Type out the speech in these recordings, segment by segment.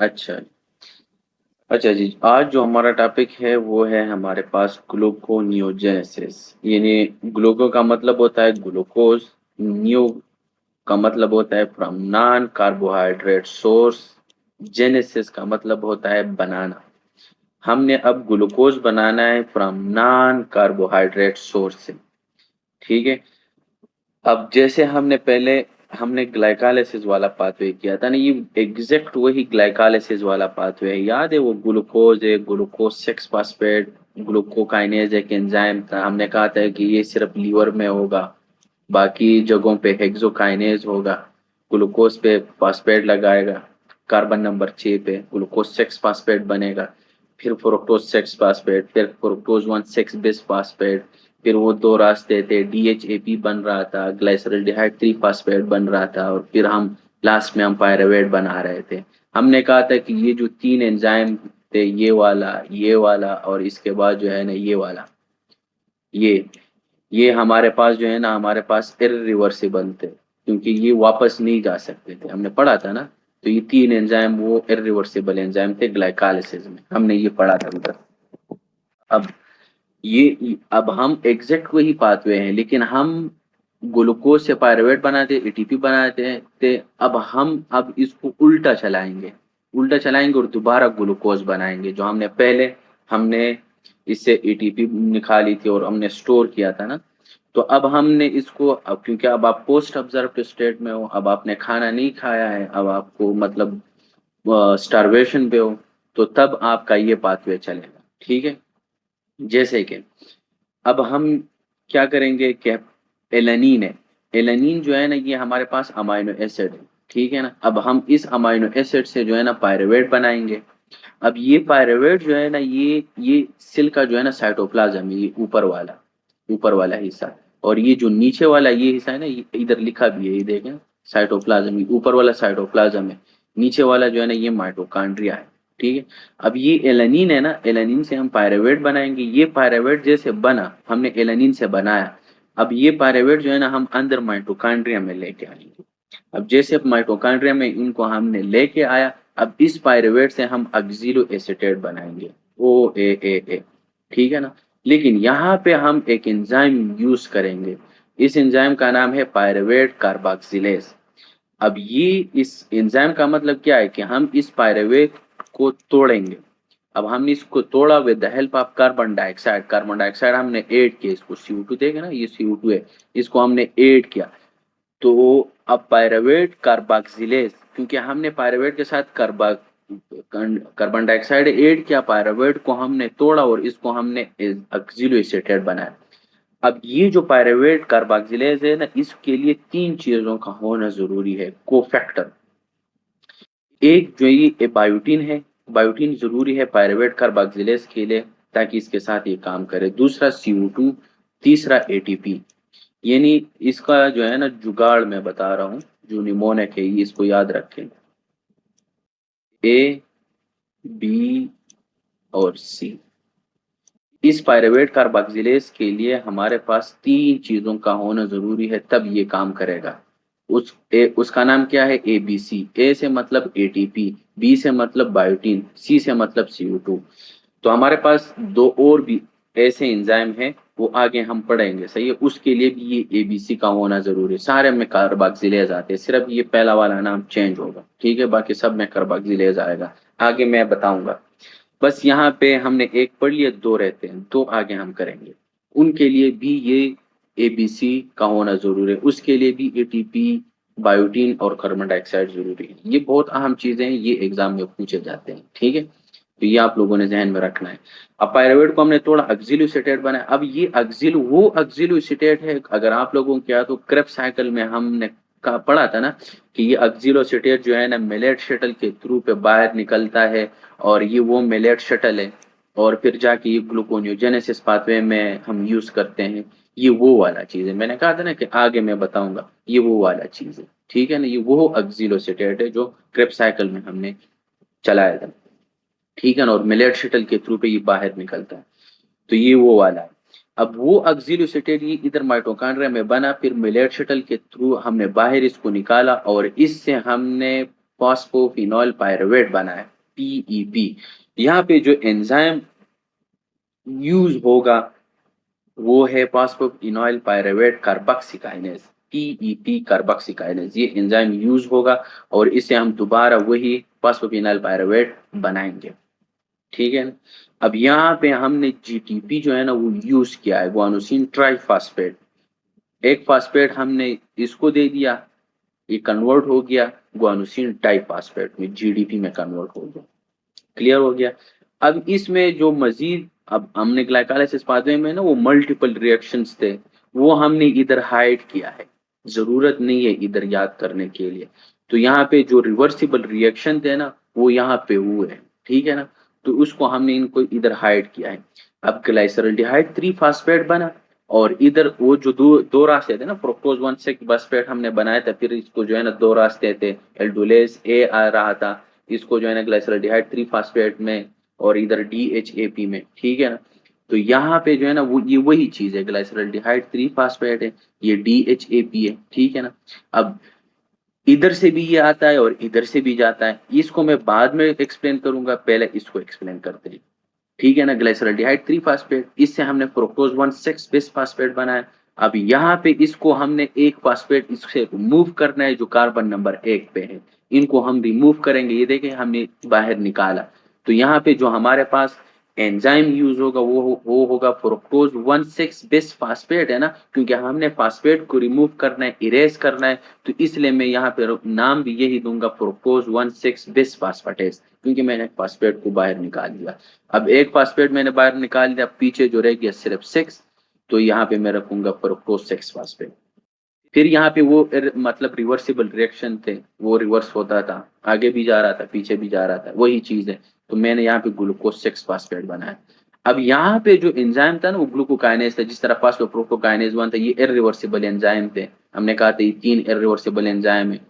अच्छा। अच्छा जी, आज जो हमारा टॉपिक है वो है हमारे पास ग्लूकोनियोजेनेसिस। यानी ग्लूको का मतलब होता है ग्लूकोज, नियो का मतलब होता है from non carbohydrate source, genesis का मतलब होता है बनाना। हमने अब ग्लूकोज बनाना है फ्रॉम नॉन कार्बोहाइड्रेट सोर्स से। ठीक है। अब जैसे हमने ग्लाइकोलाइसिस वाला पाथवे किया था ना, ये एग्जैक्ट वही ग्लाइकोलाइसिस वाला पाथवे है। याद है वो ग्लूकोज है, ग्लूकोज सिक्स फास्फेट ग्लूकोकाइनेज एक एंजाइम था। हमने कहा था कि ये सिर्फ लीवर में होगा, बाकी जगहों पे हेक्सोकाइनेज होगा। ग्लूकोज पे फास्फेट लगाएगा, कार्बन नंबर 6 पे ग्लूकोज सिक्स फास्फेट बनेगा, फिर फ्रुक्टोज सिक्स फास्फेट, फिर fructose one six bis phosphate, फिर वो दो रास्ते थे, डीएचएपी बन रहा था, ग्लाइसरल्डिहाइड 3 फास्फेट बन रहा था, और फिर हम लास्ट में हम पायरुवेट बना रहे थे। हमने कहा था कि ये जो तीन एंजाइम थे, ये वाला और इसके बाद जो है ना ये ये हमारे पास जो है ना, हमारे पास इरिवर्सिबल थे, क्योंकि ये वापस नहीं जा सकते थे। हमने पढ़ा था ना। तो ये तीन एंजाइम वो इरिवर्सिबल एंजाइम थे ग्लाइकोलाइसिस में, हमने ये पढ़ा था उधर। अब अब हम एग्जैक्ट वही पाथवे हैं, लेकिन हम ग्लूकोज से पायरुवेट बनाते, एटीपी बनाते थे। अब इसको उल्टा चलाएंगे, उल्टा चलाएंगे और दोबारा ग्लूकोज बनाएंगे। जो हमने इससे एटीपी निकाली थी और हमने स्टोर किया था ना। तो अब हमने इसको, अब क्योंकि अब आप पोस्ट ऑब्जर्व स्टेट में हो, अब आपने खाना नहीं खाया है, अब आपको मतलब स्टारवेशन पे हो, तो तब आपका ये पाथवे चलेगा। ठीक है। जैसे कि अब हम क्या करेंगे कि एलानीन है, एलानीन जो है ना ये हमारे पास अमाइनो एसिड है। ठीक है ना। अब हम इस अमाइनो एसिड से जो है ना पायरुवेट बनाएंगे। अब ये पायरुवेट जो है ना, ये सेल का जो है ना साइटोप्लाज्म है, ये ऊपर वाला हिस्सा। और ये जो नीचे वाला ये हिस्सा है ना, ये इधर लिखा भी है, ये देखें, साइटोप्लाज्म। ये ऊपर वाला साइटोप्लाज्म है, नीचे वाला जो है ना ये माइटोकॉन्ड्रिया है। ठीक है। अब ये एलानिन है ना, एलानिन से हम पायरुवेट बनाएंगे। ये पायरुवेट जैसे बना, हमने एलानिन से बनाया। अब ये पायरुवेट जो है ना हम अंदर माइटोकॉन्ड्रिया में लेके आएंगे। अब जैसे माइटोकॉन्ड्रिया में इनको हमने लेके आया, अब इस पायरुवेट से हम ऑक्सिलो एसीटेट बनाएंगे, ओ ए। ठीक है ना। लेकिन यहाँ पे हम एक एंजाइम यूज करेंगे। इस एंजाइम का नाम है पायरुवेट कार्बोक्सिलेज। अब ये इस एंजाइम का मतलब क्या है कि हम इस पायरुवेट को तोड़ेंगे। अब हमने इसको तोड़ा with the help of carbon dioxide हमने ऐड किया। इसको CO2 देखे ना, ये CO2 है, इसको हमने ऐड किया। तो अब पायरुवेट कार्बोक्सिलेज, क्योंकि हमने पायरुवेट के साथ कार्बन डाइऑक्साइड ऐड किया, पायरुवेट को हमने तोड़ा और इसको हमने ऑक्सिलो एसीटेट बनाया। अब ये जो पायरुवेट कार्बोक्सिलेज है ना, इसके लिए तीन चीजों का होना जरूरी है, कोफैक्टर। एक जो ये बायोटीन है, बायोटीन जरूरी है पायरुवेट कार्बोक्सिलेज के लिए, ताकि इसके साथ ये काम करे। दूसरा CO2, तीसरा ATP। यानी इसका जो है ना जुगाड़ मैं बता रहा हूँ, जो निमोनिक है, ये इसको याद रखें, A, B और C। इस पायरुवेट कार्बोक्सिलेज के लिए हमारे पास तीन चीजों का होना जरूरी है, तब ये काम करेगा। उसका नाम क्या है, ABC। ए से मतलब ATP, बी से मतलब बायोटीन, सी से मतलब CO2। तो हमारे पास दो और भी ऐसे एंजाइम हैं, वो आगे हम पढ़ेंगे, सही है। उसके लिए भी ये ABC का होना जरूरी है। सारे में कार्बोक्सिलेज आते हैं, सिर्फ ये पहला वाला नाम चेंज होगा। ठीक है, बाकी सब में कार्बोक्सिलेज आएगा, आगे मैं बताऊंगा। बस यहाँ पे हमने एक पढ़ लिया, दो रहते हैं, दो आगे हम करेंगे। उनके लिए भी ये ABC का होना जरूरी है, उसके लिए भी ATP, बायोटीन और कार्बन डाइऑक्साइड जरूरी है। ये बहुत अहम चीजें हैं, ये एग्जाम में पूछे जाते हैं। ठीक है। तो ये आप लोगों ने ध्यान में रखना है। अब पायरुवेट को हमने थोड़ा ऑक्सिलोएसिटेट बनाया। अब ये ऑक्सिलोएसिटेट है। अगर आप लोगों को याद हो, क्रेब्स साइकिल में हमने पढ़ा था ना कि ये ऑक्सिलोएसिटेट जो है ना मिलेट शटल के थ्रू पे बाहर निकलता है, और ये वो मिलेट शटल है, और फिर जाके ये ग्लूकोनियोजेनेसिस पाथवे में हम यूज करते हैं। ये वो वाला चीज है, मैंने कहा था ना कि आगे मैं बताऊंगा, ये वो वाला चीज है। ठीक है ना, ये वो ऑक्सिलोएसिटेट है जो क्रेब्स साइकिल में हमने चलाया था। ठीक है ना, और मिलेट शटल के थ्रू पे ये बाहर निकलता है। तो ये वो वाला है। अब वो ऑक्सिलोएसिटेट ये इधर माइटोकॉन्ड्रिया में बना, फिर मिलेट शटल के थ्रू हमने बाहर इसको निकाला, और इससे हमने फॉस्फोफिनॉल पायरुवेट बना है, PEP। यहाँ पे जो एंजाइम यूज होगा वो है फॉस्फोइनोइल पायरुवेट कार्बोक्सिकाइनेज, PEP कार्बोक्सिकाइनेज। ये एंजाइम यूज होगा और इससे हम दोबारा वही फॉस्फोइनोइल पायरुवेट बनाएंगे, ठीक है ना। अब यहाँ पे हमने GTP जो है ना वो यूज किया है, गुआनोसिन ट्राइफॉस्फेट। एक फास्फेट हमने इसको दे दिया, ये कन्वर्ट हो गया गुआनोसिन डाइफॉस्फेट में, GDP में कन्वर्ट हो गया। क्लियर हो गया। अब इसमें जो मजीद, अब हमने ग्लाइकोलाइसिस पाथवे में ना वो मल्टीपल रिएक्शंस थे, वो हमने इधर हाइड किया है, जरूरत नहीं है इधर याद करने के लिए। तो यहाँ पे जो रिवर्सिबल रिएक्शन थे ना वो यहाँ पे हुए हैं, ठीक है ना। तो उसको हमने इनको इधर हाइड किया है। अब ग्लाइसरल्डिहाइड 3 फास्फेट बना, और इधर वो जो दो दो रास्ते थे ना, फ्रुक्टोज 1,6-फास्फेट हमने बनाया था, फिर इसको जो है ना दो रास्ते थे, एल्डोलेज ए आ रहा था, इसको जो है ना ग्लाइसरल्डिहाइड 3 फास्फेट में, और इधर DHAP में, ठीक है ना। तो यहाँ पे जो है ना वो ये वही चीज है, ग्लाइसरल्डिहाइड 3 फास्फेट है, ये DHAP है, ठीक है ना। अब इधर से भी ये आता है और इधर से भी जाता है, इसको मैं बाद में एक्सप्लेन करूंगा, पहले इसको एक्सप्लेन करते हैं, ठीक है ना। ग्लाइसरल्डिहाइड 3 फास्फेट, इससे हमने फ्रुक्टोज 1,6-बिस फास्फेट बनाया। अब यहाँ पे इसको हमने एक फास्फेट इससे रिमूव करना है जो कार्बन नंबर 1 पे है, इनको हम रिमूव करेंगे, ये देखें हमने बाहर निकाला। तो यहाँ पे जो हमारे पास एंजाइम यूज होगा वो होगा फ्रुक्टोज 1,6-बिस फास्फेट, है ना, क्योंकि हमने फास्फेट को रिमूव करना है, इरेज करना है। तो इसलिए मैं यहाँ पे नाम भी यही दूंगा, फ्रुक्टोज 1,6-बिस फास्फेटेज, क्योंकि मैंने फास्फेट को बाहर निकाल दिया। अब एक फास्फेट मैंने बाहर निकाल दिया, पीछे जो रह गया सिर्फ 6, तो यहाँ पे मैं रखूंगा फ्रुक्टोज 6 फास्फेट। फिर यहाँ पे वो मतलब रिवर्सिबल रिएक्शन थे, वो रिवर्स होता था, आगे भी जा रहा था पीछे भी जा रहा था, वही चीज है। तो मैंने यहाँ पे ग्लूकोज 6 फास्फेट बनाया। अब यहाँ पे जो एंजाइम था ना वो ग्लूकोकाइनेज था, जिस तरह फास्फोप्रोटोकाइनेज 1 था, ये इरिवर्सिबल एंजाइम थे। हमने कहा था ये 3 इरिवर्सिबल एंजाइम है।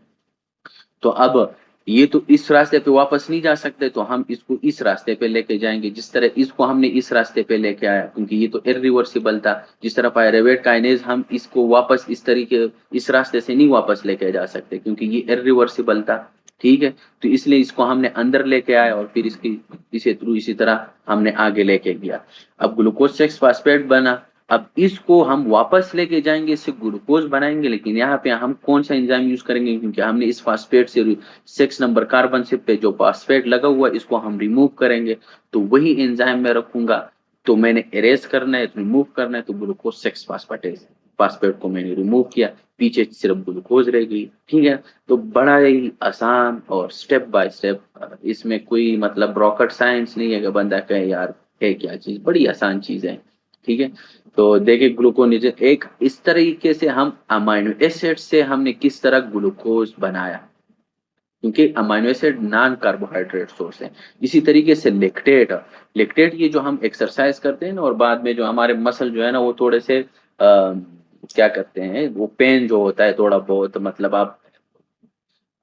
तो अब ये तो इस रास्ते पे वापस नहीं जा सकते, तो हम इसको इस रास्ते पे लेके जाएंगे, जिस तरह इसको हमने इस रास्ते पे लेके आया, क्योंकि ये तो इरिवर्सिबल था। जिस तरह पायरेवेट काइनेज हम इसको वापस इस तरीके इस रास्ते से नहीं वापस लेके जा सकते, क्योंकि ये इरिवर्सिबल था, ठीक है। तो इसलिए इसको हमने अंदर लेके आया और फिर इसकी इसे थ्रू इसी तरह हमने आगे लेके गया। अब ग्लूकोज 6 फास्फेट बना। अब इसको हम वापस लेके जाएंगे, इससे ग्लूकोज बनाएंगे, लेकिन यहाँ पे हम कौन सा एंजाइम यूज करेंगे, क्योंकि हमने इस फास्फेट से 6 नंबर कार्बन से पे जो फास्फेट लगा हुआ है इसको हम रिमूव करेंगे। तो वही एंजाइम मैं रखूंगा। तो मैंने इरेज करना है, रिमूव करना है, तो ग्लूकोज 6 फास्फेटेज फास्फेट को मैंने रिमूव किया, पीछे सिर्फ ग्लूकोज रह गई, ठीक है। तो बड़ा ही आसान और स्टेप बाय स्टेप, इसमें कोई मतलब रॉकेट साइंस नहीं है कि बंदा कहे यार है क्या चीज, बड़ी आसान चीज है, ठीक है। तो देखिए ग्लूकोनिज एक इस तरीके से हम अमाइनो एसिड से हमने किस तरह ग्लूकोज बनाया, क्योंकि amino acid non carbohydrate source है। इसी तरीके से लेक्टेट, लेक्टेट ये जो हम एक्सरसाइज करते हैं ना और बाद में जो हमारे मसल जो है ना वो थोड़े से क्या करते हैं, वो पेन जो होता है थोड़ा बहुत, मतलब आप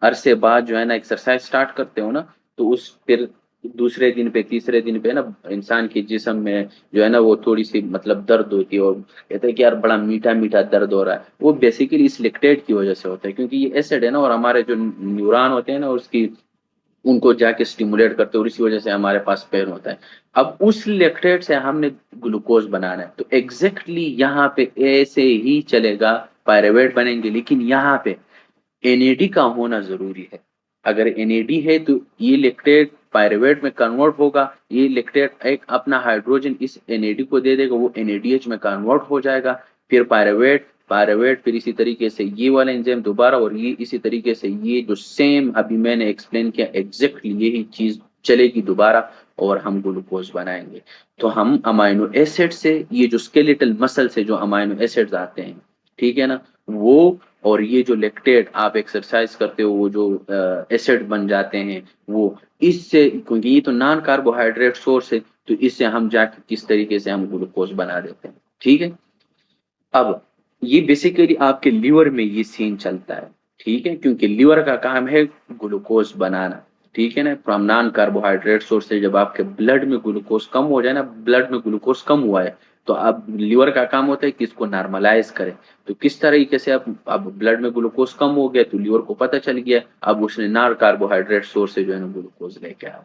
अरसे बाद जो है ना एक्सरसाइज स्टार्ट करते हो ना, तो उस फिर दूसरे दिन पे तीसरे दिन पे ना इंसान के जिस्म में जो है ना वो थोड़ी सी मतलब दर्द होती है, और कहते हैं कि यार बड़ा मीठा मीठा दर्द हो रहा है, वो बेसिकली इस लेक्टेट की वजह से होता है, क्योंकि ये एसिड है ना, और हमारे जो न्यूरॉन होते हैं ना उसकी उनको जाके स्टिमुलेट करते हैं, और इसी वजह से हमारे पास पेन होता है। अब उस लेक्टेट से हमने ग्लूकोज बनाना है, तो एग्जैक्टली यहाँ पे ऐसे ही चलेगा, पायरेवेट बनेंगे, लेकिन यहाँ पे NAD का होना जरूरी है। अगर NAD है तो ये लेक्टेट पायरुवेट में कन्वर्ट होगा, ये लेक्टेट एक अपना हाइड्रोजन इस NAD को दे देगा, वो NADH में कन्वर्ट हो जाएगा, फिर पायरुवेट पायरुवेट, फिर इसी तरीके से ये वाला एंजाइम दोबारा, और ये इसी तरीके से ये जो सेम अभी मैंने एक्सप्लेन किया एग्जैक्टली यही चीज चलेगी दोबारा, और हम ग्लूकोज बनाएंगे। तो हम अमाइनो एसिड से, ये जो स्केलेटल मसल से जो अमाइनो एसिड्स आते हैं, ठीक है ना, वो, और ये जो लेक्टेट आप एक्सरसाइज करते हो वो जो एसिड बन जाते हैं, वो इससे, क्योंकि ये तो नॉन कार्बोहाइड्रेट सोर्स है, तो इससे हम जाके किस तरीके से हम ग्लूकोज बना देते हैं, ठीक है। अब ये बेसिकली आपके लीवर में ये सीन चलता है, ठीक है, क्योंकि लीवर का काम है ग्लूकोज बनाना, ठीक है ना, फ्रॉम नॉन कार्बोहाइड्रेट सोर्स से जब आपके ब्लड में ग्लूकोज कम हो जाए ना, ब्लड में ग्लूकोज कम हुआ है, तो अब लीवर का काम होता है कि इसको नॉर्मलाइज करे। तो किस तरीके से अब ब्लड में ग्लूकोज कम हो गया तो लीवर को पता चल गया, अब उसने नॉन कार्बोहाइड्रेट सोर्स से जो है ना ग्लूकोज लेके आया।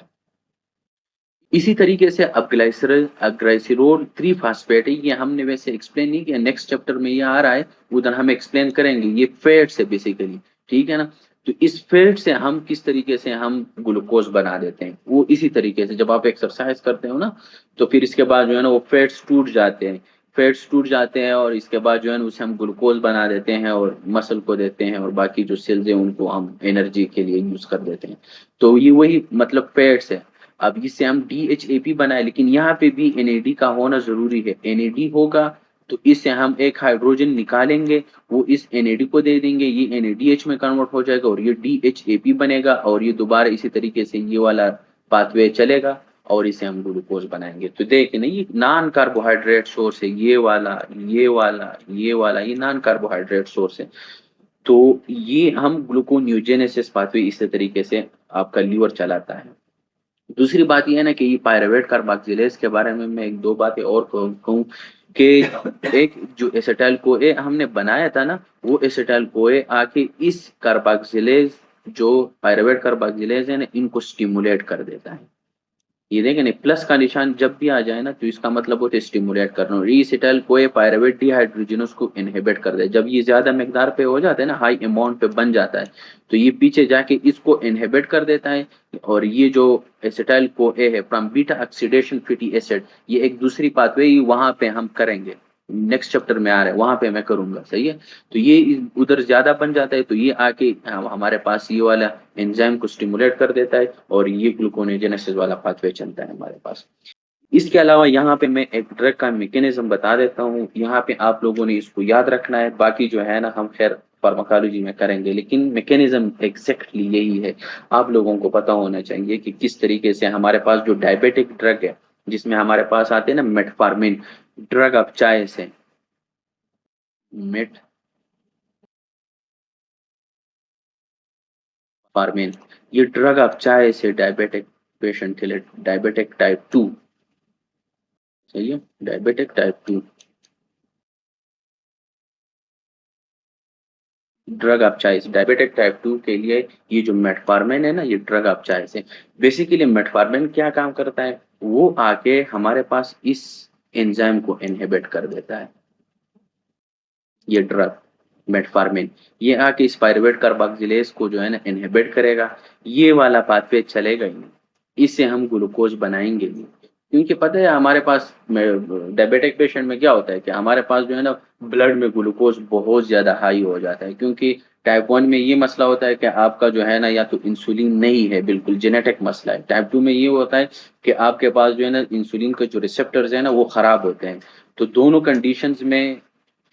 इसी तरीके से अब ग्लाइसरॉल 3 फास्फेट है, ये हमने वैसे एक्सप्लेन नहीं किया, नेक्स्ट चैप्टर में ये आ रहा है, उधर हम एक्सप्लेन करेंगे। ये फैट्स है बेसिकली, ठीक है ना। तो इस फैट से हम किस तरीके से हम ग्लूकोज बना देते हैं, वो इसी तरीके से जब आप एक्सरसाइज करते हो ना, तो फिर इसके बाद जो है ना वो फैट्स टूट जाते हैं, फैट्स टूट जाते हैं और इसके बाद जो है ना उसे हम ग्लूकोज बना देते हैं और मसल को देते हैं और बाकी जो सेल्स है उनको हम एनर्जी के लिए यूज कर देते हैं। तो ये वही मतलब फैट्स है। अब इससे हम DHAP बनाए, लेकिन यहाँ पे भी NAD का होना जरूरी है। NAD होगा तो इससे हम एक हाइड्रोजन निकालेंगे, वो इस NAD को दे देंगे, ये NADH में कन्वर्ट हो जाएगा और ये DHAP बनेगा और ये दोबारा इसी तरीके से ये वाला पाथवे चलेगा और इसे हम ग्लूकोज बनाएंगे। तो देखें ना, ये नॉन कार्बोहाइड्रेट सोर्स है, ये वाला ये वाला ये वाला, ये नॉन कार्बोहाइड्रेट सोर्स है। तो ये हम ग्लूकोन्यूजेनेसिस पाथवे इसी तरीके से आपका लीवर चलाता है। दूसरी बात ये है ना कि ये पायरुवेट कार्बोक्सिलेज के बारे में मैं एक दो बातें और कहूँ कि एक जो एसिटाइल कोए हमने बनाया था ना, वो एसिटाइल कोए आके इस कार्बोक्सिलेज जो पायरुवेट कार्बोक्सिलेज है ना, इनको स्टिमुलेट कर देता है। ये देखें ना, प्लस का निशान जब भी आ जाए ना तो इसका मतलब होता है स्टिमुलेट करना। रीसेटाइल कोए पायरुवेट डिहाइड्रोजिनोस को इनहिबिट कर दे, जब ये ज्यादा मिकदार पे हो जाता है ना, हाई अमाउंट पे बन जाता है, तो ये पीछे जाके इसको इनहिबिट कर देता है। और ये जो एसिटाइल कोए है from beta oxidation fatty acid, ये एक दूसरी पाथवे वहां पे हम करेंगे, नेक्स्ट चैप्टर में आ रहा है, वहां पे मैं करूंगा, सही है। तो ये उधर ज्यादा बन जाता है तो ये आके हमारे पास ये वाला एंजाइम को स्टिमुलेट कर देता है और ये ग्लूकोनेजेनेसिस वाला पाथवे चलता है हमारे पास। इसके अलावा यहाँ पे मैं एक ड्रग का मैकेनिज्म बता देता हूँ, यहाँ पे आप लोगों ने इसको याद रखना है, बाकी जो है ना हम खैर फार्माकोलॉजी में करेंगे, लेकिन मैकेनिज्म एग्जैक्टली यही है। आप लोगों को पता होना चाहिए कि किस तरीके से हमारे पास जो डायबिटिक ड्रग है, जिसमें हमारे पास आते हैं ना मेटफॉर्मिन ड्रग ऑफ चॉइस है, मेटफॉर्मिन, ये ड्रग ऑफ चॉइस है डायबिटिक पेशेंट के लिए, डायबिटिक टाइप 2, सही है, diabetic type 2 drug of choice, diabetic type 2 के लिए ये जो मेटफॉर्मिन है ना, ये ड्रग ऑफ चॉइस है। बेसिकली मेटफॉर्मिन क्या काम करता है, वो आके हमारे पास इस एंजाइम को इनहिबिट कर देता है। ये ड्रग मेटफॉर्मिन, ये आके इस पायरुवेट कार्बोक्सिलेज को जो है ना इनहिबिट करेगा, ये वाला पाथवे चलेगा ही नहीं, इससे हम ग्लूकोज बनाएंगे नहीं। क्योंकि पता है हमारे पास डायबिटिक पेशेंट में क्या होता है कि हमारे पास जो है ना ब्लड में ग्लूकोज बहुत ज्यादा हाई हो जाता है, क्योंकि टाइप 1 में ये मसला होता है कि आपका जो है ना या तो इंसुलिन नहीं है, बिल्कुल जेनेटिक मसला है। टाइप 2 में ये होता है कि आपके पास जो है ना इंसुलिन के जो रिसेप्टर्स है ना वो खराब होते हैं। तो दोनों कंडीशंस में,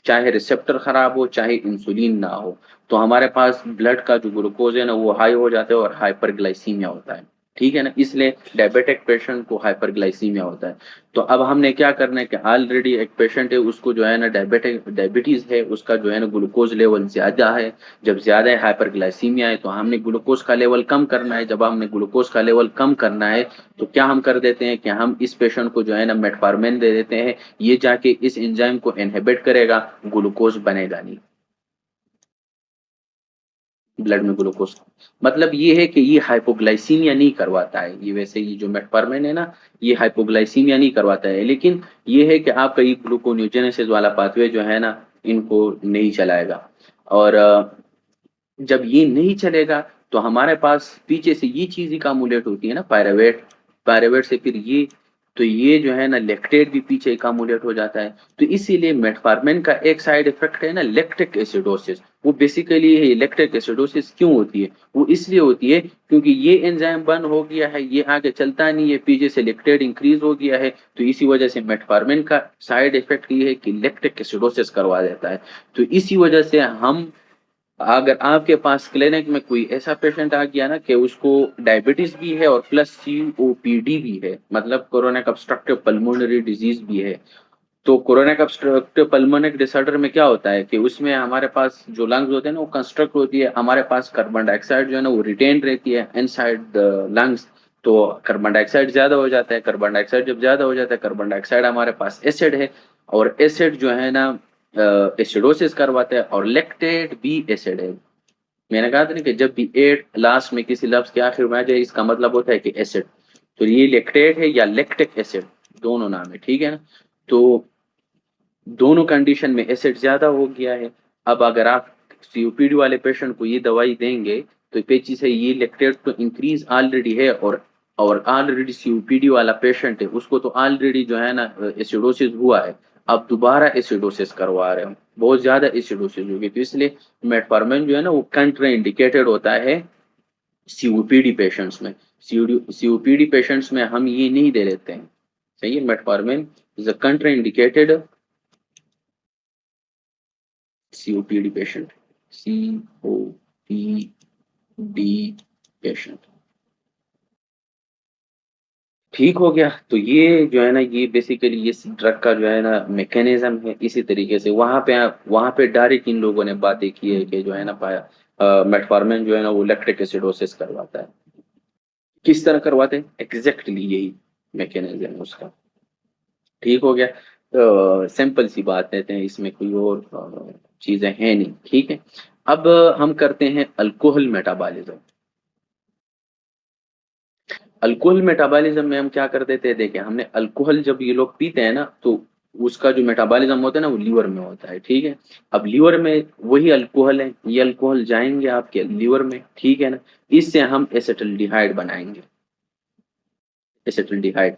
चाहे रिसेप्टर खराब हो चाहे इंसुलिन ना हो, तो हमारे पास ब्लड का जो ग्लूकोज है ना वो हाई हो जाता है और हाइपरग्लाइसीमिया होता है, ठीक है ना। इसलिए डायबिटिक पेशेंट को हाइपरग्लाइसीमिया होता है। तो अब हमने क्या करना है कि ऑलरेडी एक पेशेंट है, उसको जो है ना डायबिटीज है, उसका जो है ना ग्लूकोज लेवल ज्यादा है। जब ज्यादा है हाइपरग्लाइसीमिया है तो हमने ग्लूकोज का लेवल कम करना है। जब हमने ग्लूकोज का लेवल कम करना है तो क्या हम कर देते हैं कि हम इस पेशेंट को जो है ना मेटफॉर्मिन दे देते हैं, ये जाके इस एंजाइम को इनहिबिट करेगा, ग्लूकोज बनेगा नहीं ब्लड में ग्लूकोज। मतलब ये है कि ये हाइपोग्लाइसीमिया नहीं करवाता है, ये वैसे ये जो मेटफॉर्मिन है ना, ये हाइपोग्लाइसीमिया नहीं करवाता है, लेकिन ये है कि आपका ये ग्लूकोन्यूजेनेसिस वाला पाथवे जो है ना इनको नहीं चलाएगा। और जब ये नहीं चलेगा तो हमारे पास पीछे से ये चीज ही कामुलेट होती है ना, पायरुवेट, पायरुवेट से फिर ये, तो ये जो है ना लेक्टेट भी पीछे कामुलेट हो जाता है। तो इसीलिए मेटफॉर्मिन का एक साइड इफेक्ट है ना लैक्टिक एसिडोसिस। वो बेसिकली ये लैक्टिक एसिडोसिस क्यों होती है, वो इसलिए होती है क्योंकि ये एंजाइम बंद हो गया है, ये आगे चलता नहीं है, पीछे से लेक्टेट इंक्रीज हो गया है। तो इसी वजह से मेटफॉर्मिन का साइड इफेक्ट ये है कि लैक्टिक एसिडोसिस करवा देता है। तो इसी वजह से हम, अगर आपके पास क्लिनिक में कोई ऐसा पेशेंट आ गया ना कि उसको डायबिटीज भी है और प्लस COPD भी है, मतलब कोरोनिक ऑब्स्ट्रक्टिव पल्मोनरी डिजीज भी है, तो कोरोनिक ऑब्स्ट्रक्टिव पल्मोनरी डिसऑर्डर में क्या होता है कि उसमें हमारे पास जो लंग्स होते हैं ना वो कंस्ट्रक्ट होती है, हमारे पास कार्बन डाइऑक्साइड जो है ना वो रिटेन रहती है इनसाइड द लंग्स। तो कार्बन डाइऑक्साइड ज्यादा हो जाता है, कार्बन डाइऑक्साइड जब ज्यादा हो जाता है, कार्बन डाइऑक्साइड हमारे पास एसिड है, और एसिड जो है ना एसिडोसिस करवाता है, और लैक्टेट भी एसिड है। मैंने कहा था ना कि जब भी एट लास्ट में किसी लफ्ज के आखिर में आ जाए इसका मतलब होता है कि एसिड। तो ये लैक्टेट है या लैक्टिक एसिड, दोनों नाम है, ठीक है ना। तो दोनों कंडीशन में एसिड ज्यादा हो गया है। अब अगर आप सीओपीडी वाले पेशेंट को ये दवाई देंगे तो पेची से ये लैक्टेट तो इंक्रीज ऑलरेडी है, और ऑलरेडी सीओपीडी वाला पेशेंट है उसको तो ऑलरेडी जो है ना एसिडोसिस हुआ है। अब दोबारा एसिडोसिस करवा रहे हो, बहुत ज्यादा एसिडोसिस होगी, तो इसलिए मेटफॉर्मिन जो है ना वो कंट्रा इंडिकेटेड होता है सीओपीडी पेशेंट्स में। सीओपीडी पेशेंट्स में हम ये नहीं दे देते हैं। सही है, metformin is a कंट्रा indicated COPD patient, COPD patient. ठीक हो गया। तो ये जो है ना ये बेसिकली ये ड्रग का जो है ना मैकेनिज्म है। इसी तरीके से वहां पे डायरेक्ट इन लोगों ने बातें की है कि जो है ना पाया मेटफॉर्मिन जो है ना वो लैक्टिक एसिडोसिस करवाता है। किस तरह करवाते हैं, एग्जैक्टली यही मैकेनिज्म है उसका। ठीक हो गया। तो सिंपल सी बात लेते हैं, इसमें कोई और चीजें हैं नहीं, ठीक है। अब हम करते हैं अल्कोहल मेटाबॉलिज्म। अल्कोहल मेटाबॉलिज्म में हम क्या कर देते हैं, देखिए हमने अल्कोहल जब ये लोग पीते हैं ना तो उसका जो मेटाबॉलिज्म होता है ना वो लीवर में होता है, ठीक है। अब लीवर में वही अल्कोहल है, ये अल्कोहल जाएंगे आपके लीवर में, ठीक है ना। इससे हम एसिटल्डिहाइड बनाएंगे, एसिटल्डिहाइड।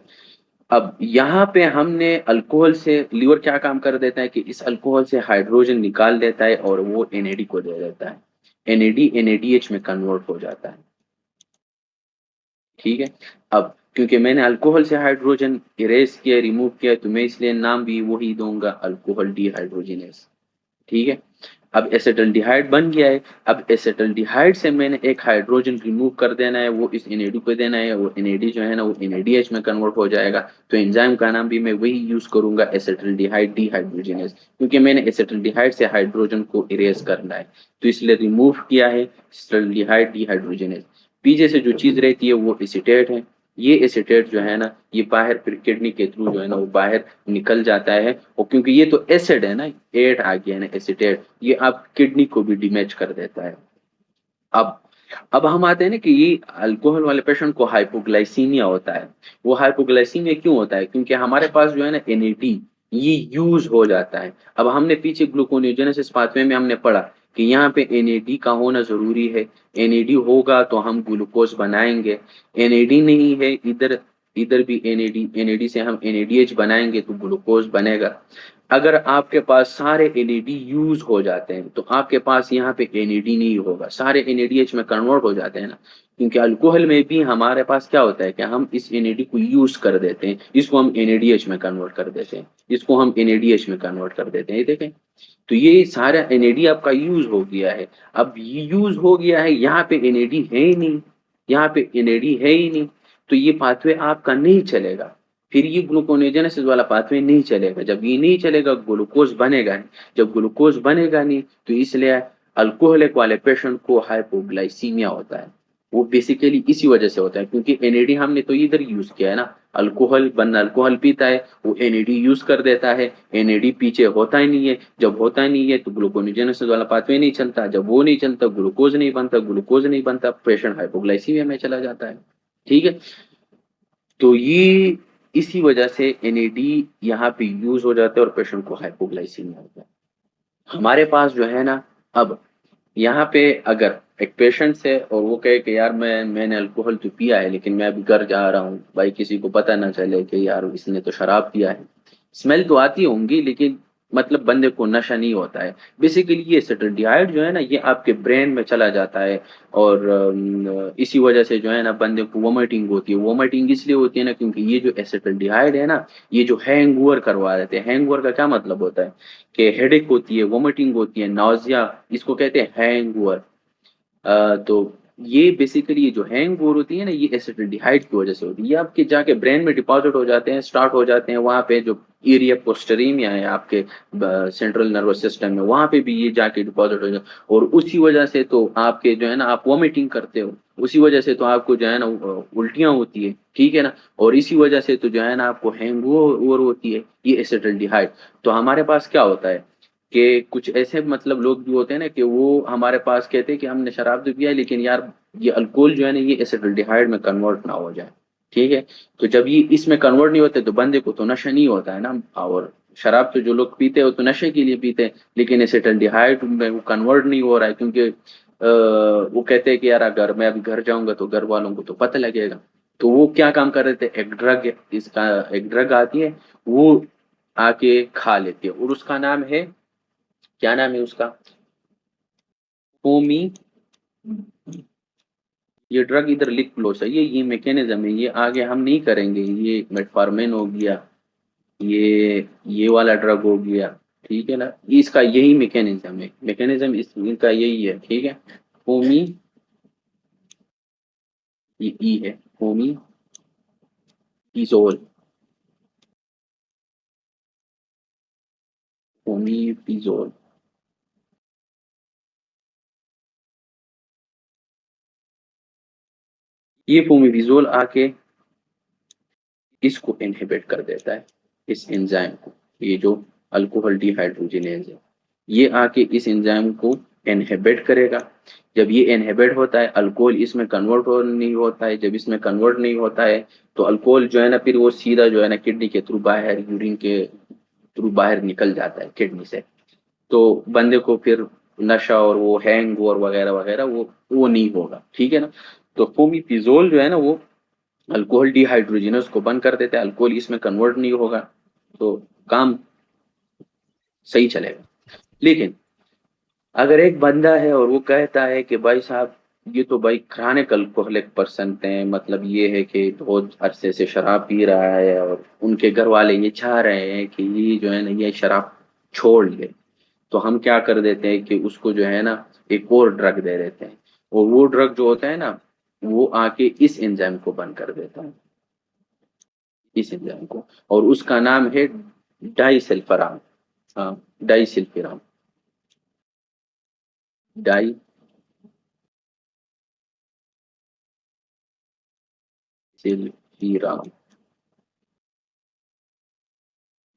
अब यहाँ पे हमने अल्कोहल से लीवर क्या काम कर देता है कि इस अल्कोहल से हाइड्रोजन निकाल देता है और वो एनएडी को दे देता है। एनएडी एनएडीएच में कन्वर्ट हो जाता है, ठीक है। अब क्योंकि मैंने अल्कोहल से हाइड्रोजन इरेज किया, रिमूव किया, तो मैं इसलिए नाम भी वही दूंगा, अल्कोहल डीहाइड्रोजिनेस, ठीक है। अब एसिटल्डिहाइड बन गया है। अब एसिटल्डिहाइड से मैंने एक हाइड्रोजन रिमूव कर देना है, वो इस एनएडी को देना है, वो एनएडी जो है ना वो एनएडीएच में कन्वर्ट हो जाएगा। तो एंजाइम का नाम भी मैं वही यूज करूंगा, एसिटल्डिहाइड डीहाइड्रोजिनेस, क्योंकि मैंने एसिटल्डिहाइड से हाइड्रोजन को इरेज करना है, तो इसलिए रिमूव किया है एसिटल्डिहाइड डीहाइड्रोजिनेस। पीछे से जो चीज रहती है वो एसीटेट है। ये एसीटेट जो है ना ये बाहर फिर किडनी के थ्रू जो है ना वो बाहर निकल जाता है, और क्योंकि ये तो एसिड है ना, एट आ गया ना एसीटेट, ये आप किडनी को भी डैमेज कर देता है। अब अब हम आते हैं ना कि ये अल्कोहल वाले पेशेंट को हाइपोग्लाइसीमिया होता है। वो हाइपोग्लाइसीमिया क्यों होता है, क्योंकि हमारे पास जो है ना एनएडी ये यूज हो जाता है। अब हमने पीछे ग्लूकोनियोजेनेसिस पाथवे में हमने पढ़ा कि यहाँ पे एनएडी का होना जरूरी है। एनएडी होगा तो हम ग्लूकोज बनाएंगे, एनएडी नहीं है इधर, इधर भी एनएडी, एनएडी से हम एनएडीएच बनाएंगे तो ग्लूकोज बनेगा। अगर आपके पास सारे एनएडी यूज हो जाते हैं तो आपके पास यहाँ पे एनएडी नहीं होगा, सारे एनएडीएच में कन्वर्ट हो जाते हैं ना। क्योंकि अल्कोहल में भी हमारे पास क्या होता है कि हम इस एनएडी को यूज कर देते हैं, इसको हम एनएडीएच में कन्वर्ट कर देते हैं, इसको हम एनएडीएच में कन्वर्ट कर देते हैं, ये देखें। तो ये सारा एनएडी आपका यूज हो गया है। अब ये यूज हो गया है, यहाँ पे एनएडी है ही नहीं, यहाँ पे एनएडी है ही नहीं, तो ये पाथवे आपका नहीं चलेगा। फिर ये ग्लूकोनेजेनेसिस वाला पाथवे नहीं चलेगा। जब ये नहीं चलेगा ग्लूकोज बनेगा नहीं, जब ग्लूकोज बनेगा नहीं तो इसलिए अल्कोहलिक वाले पेशेंट को हाइपोग्लाइसीमिया होता है। वो बेसिकली इसी वजह से होता है क्योंकि एनएडी हमने तो इधर यूज किया है ना, अल्कोहल बंदा अल्कोहल पीता है वो एनएडी यूज कर देता है, एनएडी पीछे होता ही नहीं है, जब होता ही नहीं है तो ग्लूकोनियोजेनेसिस वाला पाथवे नहीं चलता, जब वो नहीं चलता ग्लूकोज नहीं बनता, ग्लूकोज नहीं बनता पेशेंट हाइपोग्लाइसीमिया में चला जाता है, ठीक है। तो ये इसी वजह से एनएडी यहाँ पे यूज हो जाता है और पेशेंट को हाइपोग्लाइसीमिया होता है। हमारे पास जो है ना, अब यहाँ पे अगर एक पेशेंट है और वो कहे कि यार मैंने अल्कोहल तो पिया है लेकिन मैं अभी घर जा रहा हूँ, भाई किसी को पता ना चले कि यार इसने तो शराब पिया है। स्मेल तो आती होंगी लेकिन मतलब बंदे को नशा नहीं होता है। बेसिकली ये एसिटाल्डिहाइड जो है ना ये आपके ब्रेन में चला जाता है, और इसी वजह से जो है ना बंदे को वोमिटिंग होती है। वोमिटिंग इसलिए होती है ना क्योंकि ये जो एसिटाल्डिहाइड है ना ये जो हैंगओवर करवा देते हैं। हैंगओवर का क्या मतलब होता है कि हेडेक होती है, वोमिटिंग होती है, नाउजिया, इसको कहते हैं हैंगओवर। तो ये बेसिकली ये जो हैंग ओवर होती है ना, ये एसिटाल्डिहाइड की वजह से होती है। ये आपके जाके ब्रेन में डिपॉजिट हो जाते हैं, स्टार्ट हो जाते हैं वहाँ पे जो एरिया पोस्टेरियम है आपके सेंट्रल नर्वस सिस्टम में, वहाँ पे भी ये जाके डिपॉजिट हो जाते हैं। और उसी वजह से तो आपके जो है ना आप वॉमिटिंग करते हो, उसी वजह से तो आपको जो है ना उल्टियाँ होती है, ठीक है ना। और इसी वजह से तो जो है ना आपको हैंग ओवर होती है, ये एसिटाल्डिहाइड। तो हमारे पास क्या होता है कि कुछ ऐसे मतलब लोग भी होते हैं ना कि वो हमारे पास कहते हैं कि हमने शराब तो पिया है, लेकिन यार ये अल्कोहल जो है ना ये एसिटाल्डिहाइड में कन्वर्ट ना हो जाए, ठीक है। तो जब ये इसमें कन्वर्ट नहीं होते तो बंदे को तो नशा नहीं होता है ना। और शराब तो जो लोग पीते हैं वो तो नशे के लिए पीते हैं, लेकिन एसिटाल्डिहाइड में वो कन्वर्ट नहीं हो रहा है, क्योंकि वो कहते हैं कि यार अगर मैं अभी घर जाऊंगा तो घर वालों को तो पता लगेगा। तो वो क्या काम कर रहे थे, एक ड्रग, इसका एक ड्रग आती है, वो आके खा लेती है, और उसका नाम है, क्या नाम है उसका, ओमी। ये ड्रग इधर लिख लो सही है, ये मैकेनिज्म है, ये आगे हम नहीं करेंगे। ये मेटफॉर्मिन हो गया, ये वाला ड्रग हो गया, ठीक है ना। इसका यही मैकेनिज्म है, मैकेनिज्म इनका यही है, ठीक है। ओमी, ये ई है, ओमी पिजोल, ओमी पिजोल। ये फोमिपिजोल आके इसको इनहिबिट कर देता है, इस एंजाइम को। ये जो अल्कोहल डिहाइड्रोजिनेज है, ये आके इस एंजाइम को इनहिबिट करेगा। जब ये इनहिबिट होता है, अल्कोहल इसमें कन्वर्ट हो नहीं होता है। जब इसमें कन्वर्ट नहीं होता है तो अल्कोहल जो है ना फिर वो सीधा जो है ना किडनी के थ्रू बाहर, यूरिन के थ्रू बाहर निकल जाता है किडनी से। तो बंदे को फिर नशा और वो हैंग और वगैरह वगैरह वो नहीं होगा, ठीक है ना। तो फोमिपिजोल जो है ना वो अल्कोहल डिहाइड्रोजिनस को बंद कर देता है, अल्कोहल इसमें कन्वर्ट नहीं होगा, तो काम सही चलेगा। लेकिन अगर एक बंदा है और वो कहता है कि भाई साहब ये तो भाई क्रॉनिक अल्कोहलिक पर्सन थे, मतलब ये है कि बहुत अरसे से शराब पी रहा है और उनके घर वाले ये चाह रहे हैं कि ये जो है ना ये शराब छोड़ ले, तो हम क्या कर देते हैं कि उसको जो है ना एक और ड्रग दे देते हैं। और वो ड्रग जो होता है ना वो आके इस एंजाइम को बंद कर देता है, इस एंजाइम को। और उसका नाम है डाइसल्फराम। हाँ, disulfiram, disulfiram,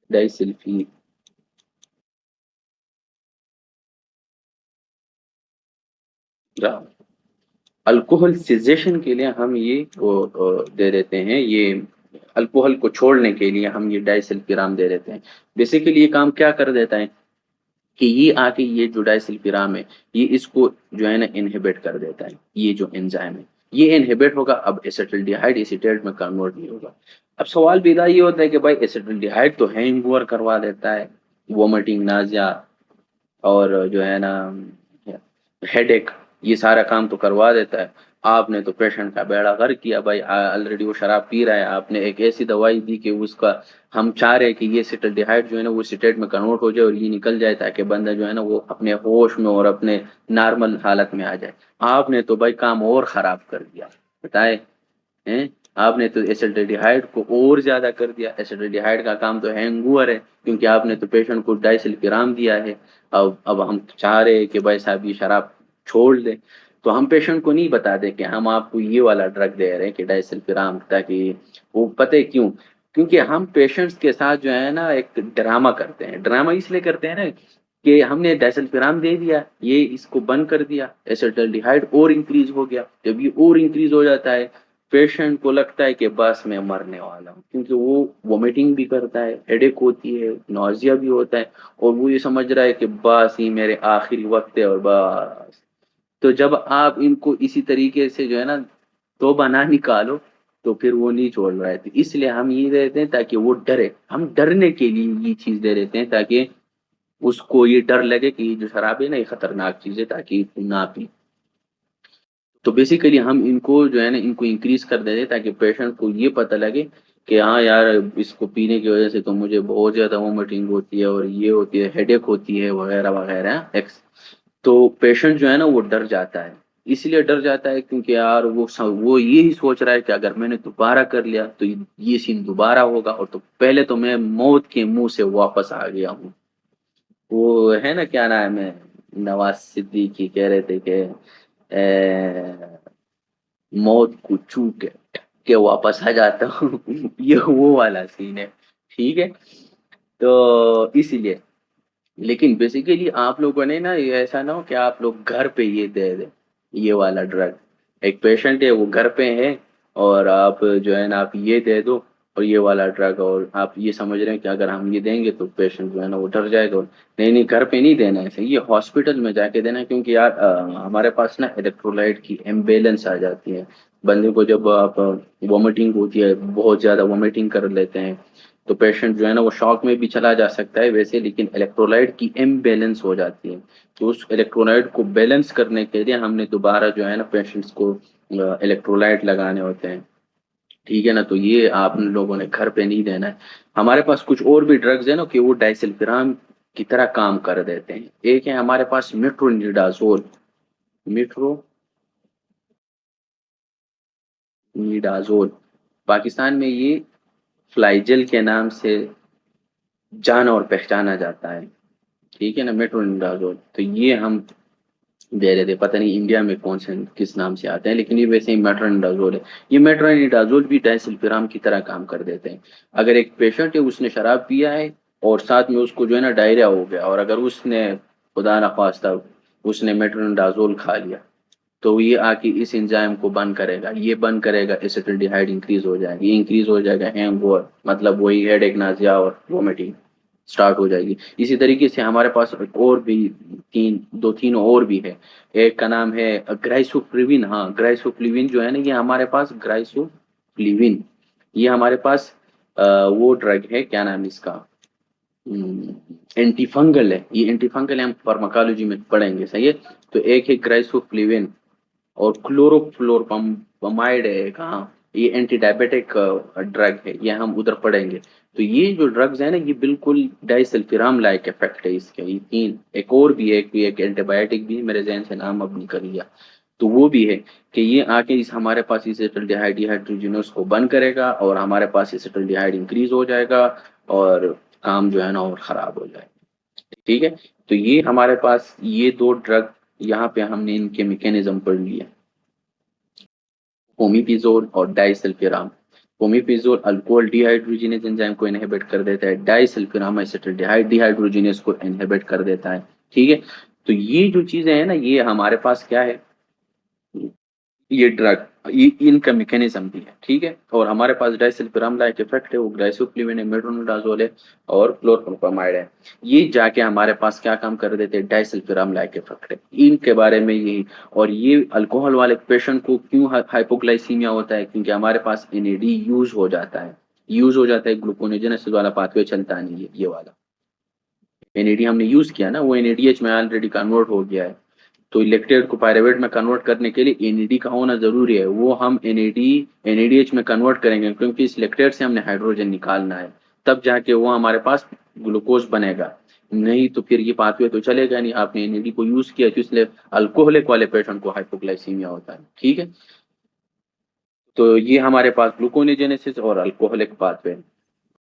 disulfiram. Alcohol caseation के लिए हम ये दे देते हैं, ये अल्कोहल को छोड़ने के लिए हम ये डाइसल्फिराम दे देते हैं। बेसिकली ये काम क्या कर देता है कि ये आके ये जो डाइसल्फिराम है ये इसको जो है ना इनहिबिट कर देता है, ये जो एंजाइम है ये इनहिबिट होगा। अब एसिटाल्डिहाइड एसीटेट में कन्वर्ट नहीं होगा। अब सवाल पैदा ये होता है कि भाई एसिटाल्डिहाइड तो हैंगओवर करवा देता है, वोमिटिंग, नाजिया, और जो है ना हेडेक, ये सारा काम तो करवा देता है। आपने तो पेशेंट का बेड़ा गर्क किया भाई, ऑलरेडी वो शराब पी रहा है, आपने एक ऐसी दवाई दी कि उसका, हम चाह रहे हैं कि ये सिटाल्डिहाइड जो है ना वो सिटेट में कन्वर्ट हो जाए और ये निकल जाए, ताकि बंदा जो है ना वो अपने होश में और अपने नॉर्मल हालत में आ जाए। आपने तो भाई काम और खराब कर दिया, बताए हैं। आपने तो एसिटाल्डिहाइड को और ज्यादा कर दिया। एसिटाल्डिहाइड का काम तो हैंगओवर है, क्योंकि आपने तो पेशेंट को डाइसल्फिराम दिया है। अब हम चाह रहे हैं कि भाई साहब ये शराब छोड़ दे, तो हम पेशेंट को नहीं बता दे कि हम आपको ये वाला ड्रग दे रहे हैं कि डाइसल्फिराम, ताकि वो पते क्यों, क्योंकि हम पेशेंट्स के साथ जो है ना एक ड्रामा करते हैं। ड्रामा इसलिए करते हैं ना कि हमने डाइसल्फिराम दे दिया, ये इसको बंद कर दिया, एसिटाल्डिहाइड और इंक्रीज हो गया। जब ये और इंक्रीज हो जाता है, पेशेंट को लगता है कि बस मैं मरने वाला हूँ, क्योंकि वो वोमिटिंग भी करता है, हेडेक होती है, नौजिया भी होता है, और वो ये समझ रहा है कि बस ये मेरे आखिरी वक्त है और बस। तो जब आप इनको इसी तरीके से जो है ना तौबा ना निकालो, तो फिर वो नहीं छोड़ रहा है। तो इसलिए हम ये दे देते हैं ताकि वो डरे, हम डरने के लिए ये चीज दे देते हैं, ताकि उसको ये डर लगे कि ये जो शराब है ना ये खतरनाक चीज है, ताकि ना पी। तो बेसिकली हम इनको जो है ना इनको इंक्रीज कर देते हैं ताकि पेशेंट को ये पता लगे कि हाँ यार इसको पीने की वजह से तो मुझे बहुत ज्यादा वोमिटिंग होती है और ये होती है, हेडेक होती है, वगैरह वगैरह एक्स। तो पेशेंट जो है ना वो डर जाता है। इसलिए डर जाता है क्योंकि यार वो यही सोच रहा है कि अगर मैंने दोबारा कर लिया तो ये सीन दोबारा होगा, और तो पहले तो मैं मौत के मुंह से वापस आ गया हूँ। वो है ना, क्या नाम है, नवाज सिद्दीकी कह रहे थे कि मौत को छू के वापस आ जाता हूँ। ये वो वाला सीन है। ठीक है। तो इसीलिए, लेकिन बेसिकली आप लोगों ने ना, ये ऐसा ना हो कि आप लोग घर पे ये दे दे, ये वाला ड्रग। एक पेशेंट है वो घर पे है, और आप जो है ना आप ये दे दो, और ये वाला ड्रग, और आप ये समझ रहे हैं कि अगर हम ये देंगे तो पेशेंट जो है ना वो डर जाएगा। नहीं नहीं, घर पे नहीं देना है इसे, ये हॉस्पिटल में जाके देना है, क्योंकि यार हमारे पास ना इलेक्ट्रोलाइट की इम्बेलेंस आ जाती है। बंदे को जब आप वॉमिटिंग होती है, बहुत ज्यादा वॉमिटिंग कर लेते हैं, तो पेशेंट जो है ना वो शॉक में भी चला जा सकता है वैसे, लेकिन इलेक्ट्रोलाइट की इम्बैलेंस हो जाती है। तो उस इलेक्ट्रोलाइट को बैलेंस करने के लिए हमने दोबारा जो है ना पेशेंट्स को इलेक्ट्रोलाइट लगाने होते हैं। ठीक है ना, तो ये आप लोगों ने घर पे नहीं देना है। हमारे पास कुछ और भी ड्रग्स है ना कि वो डाइसल्फिराम की तरह काम कर देते हैं। एक है हमारे पास मेट्रोनिडाजोल। मेट्रोनिडाजोल, पाकिस्तान में ये फ्लाइजल के नाम से जाना और पहचाना जाता है। ठीक है ना, मेट्रोनिडाजोल, तो ये हम दे रहे थे, पता नहीं इंडिया में कौन से किस नाम से आते हैं, लेकिन ये वैसे ही मेट्रोनिडाजोल है। ये मेट्रोनिडाजोल भी डाइसल्फिराम की तरह काम कर देते हैं। अगर एक पेशेंट है उसने शराब पिया है, और साथ में उसको जो है ना डायरिया हो गया, और अगर उसने खुदा ना खास्ता उसने मेट्रोनिडाजोल खा लिया, तो ये आके इस एंजाइम को बंद करेगा, ये बंद करेगा, एसिटिल्डिहाइड इंक्रीज हो जाएगा, ये इंक्रीज हो जाएगा हैंगओवर, मतलब वही हेडेक, नाजिया और वोमिटिंग स्टार्ट हो जाएगी। इसी तरीके से हमारे पास एक और भी दो तीन और भी है। एक का नाम है ग्राइसोफ्लिविन। हाँ, ग्राइसोफ्लिविन जो है ना, ये हमारे पास ग्राइसोफ्लिविन, ये हमारे पास वो ड्रग है, क्या नाम है इसका, एंटी फंगल है। ये एंटी फंगल है, हम फार्माकोलॉजी में पढ़ेंगे, सही है। तो एक है ग्राइसोफ्लिविन, और क्लोरोफ्लोरपमाइड है एक, हाँ, ये एंटी डायबिटिक ड्रग है, ये हम उधर पढ़ेंगे। तो ये जो ड्रग्स है ना, ये बिल्कुल डाइसल्फिराम लाइक इफेक्ट है इसके। ये तीन, एक और भी है, एक एंटीबायोटिक भी मेरे जहन से नाम अब निकल गया, तो वो भी है कि ये आके इस हमारे पास एसिटाल्डिहाइड डिहाइड्रोजिनेस को बंद करेगा, और हमारे पास एसिटाल्डिहाइड इंक्रीज हो जाएगा, और काम जो है ना और खराब हो जाएगा। ठीक है। तो ये हमारे पास ये दो ड्रग, यहाँ पे हमने इनके मैकेनिज्म पढ़ लिया, ओमिपिजोल और डाइसल्फिराम। ओमिपिजोल अल्कोहल डिहाइड्रोजिनेज एंजाइम को इनहिबिट कर देता है, डाइसल्फिराम एसिटाल्डिहाइड डिहाइड्रोजिनेज को इनहिबिट कर देता है। ठीक है। तो ये जो चीजें हैं ना, ये हमारे पास क्या है, ये ड्रग, ये इनका मैकेनिज्म भी है। ठीक है। और हमारे पास डाइसल्फिराम लाइक इफेक्ट है, वो ग्लाइसोप्रिविन है, मेट्रोनिडाजोल है, और क्लोरप्रोपामाइड है। ये जाके हमारे पास क्या काम कर देते हैं, डाइसल्फिराम लाइक इफेक्ट है इनके बारे में यही। और ये अल्कोहल वाले पेशेंट को क्यों हाइपोग्लाइसीमिया होता है, क्योंकि हमारे पास एनएडी यूज हो जाता है, ग्लूकोनेजनेसिस वाला पाथवे चलता नहीं है, ये वाला एनएडी हमने यूज किया ना, वो एनएडीएच में ऑलरेडी कन्वर्ट हो गया है। तो इलेक्ट्रेट को पायरुवेट में कन्वर्ट करने के लिए एनएडी का होना जरूरी है, वो हम एनएडी एनएडीएच में कन्वर्ट करेंगे, क्योंकि इस इलेक्ट्रेट से हमने हाइड्रोजन निकालना है, तब जाके वो हमारे पास ग्लूकोज बनेगा। नहीं तो फिर ये पाथवे तो चलेगा नहीं, आपने एनएडी को यूज किया, तो इसलिए अल्कोहलिक वाले पेशेंट को हाइपोग्लाइसीमिया होता है। ठीक है। तो ये हमारे पास ग्लूकोनेजेनेसिस और अल्कोहलिक पाथवे।